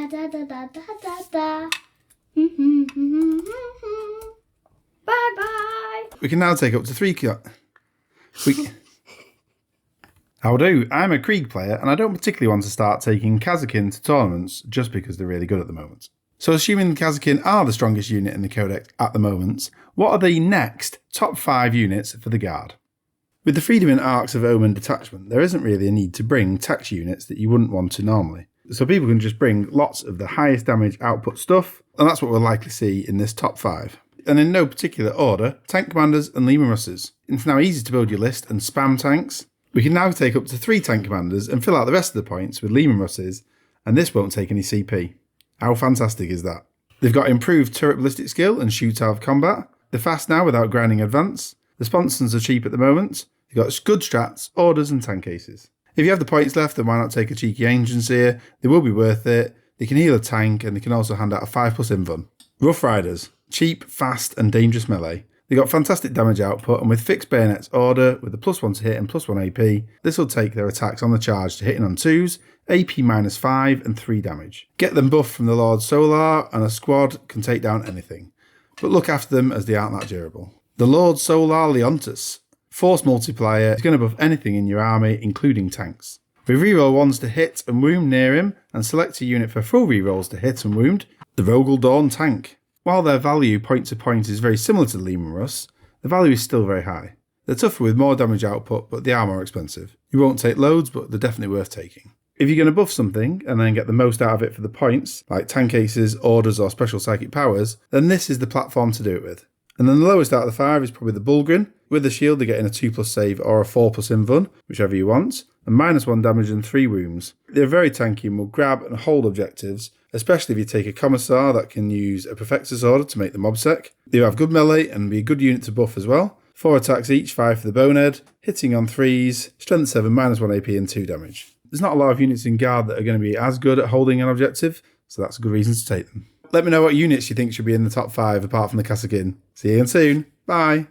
da da da da da da da. Bye bye. We can now take up to 3 How do? I'm a Krieg player and I don't particularly want to start taking Kazakin to tournaments just because they're really good at the moment. So assuming the Kazakin are the strongest unit in the Codex at the moment, what are the next top 5 units for the Guard? With the Freedom in Arks of Omen detachment, there isn't really a need to bring tax units that you wouldn't want to normally. So people can just bring lots of the highest damage output stuff, and that's what we'll likely see in this top 5. And in no particular order, tank commanders and Leman Russes. It's now easy to build your list and spam tanks. We can now take up to 3 tank commanders and fill out the rest of the points with Leman Russes, and this won't take any CP. How fantastic is that? They've got improved turret ballistic skill and shoot out of combat. They're fast now without grinding advance. The sponsons are cheap at the moment. They've got good strats, orders and tank cases. If you have the points left, then why not take a cheeky engines here? They will be worth it. They can heal a tank and they can also hand out a 5+ invuln. Rough Riders. Cheap, fast and dangerous melee. They got fantastic damage output and with fixed bayonets order with a +1 to hit and +1 AP, this will take their attacks on the charge to hitting on 2s, AP -5 and 3 damage. Get them buffed from the Lord Solar and a squad can take down anything. But look after them as they aren't that durable. The Lord Solar Leontus. Force multiplier is going to buff anything in your army, including tanks. With reroll 1s to hit and wound near him, and select a unit for full rerolls to hit and wound, the Vogel Dawn tank. While their value point to point is very similar to the Leman Russ, the value is still very high. They're tougher with more damage output, but they are more expensive. You won't take loads, but they're definitely worth taking. If you're going to buff something and then get the most out of it for the points, like tank aces, orders or special psychic powers, then this is the platform to do it with. And then the lowest out of the 5 is probably the Ballgen. With the shield, they're getting a 2+ save or a 4+ invuln, whichever you want, and -1 damage and 3 wounds. They're very tanky and will grab and hold objectives, especially if you take a Commissar that can use a Perfector's Order to make them obsec. They have good melee and be a good unit to buff as well. 4 attacks each, 5 for the Bonehead, hitting on 3s, strength 7, -1 AP and 2 damage. There's not a lot of units in Guard that are going to be as good at holding an objective, so that's a good reason to take them. Let me know what units you think should be in the top 5 apart from the Kazakin. See you again soon. Bye.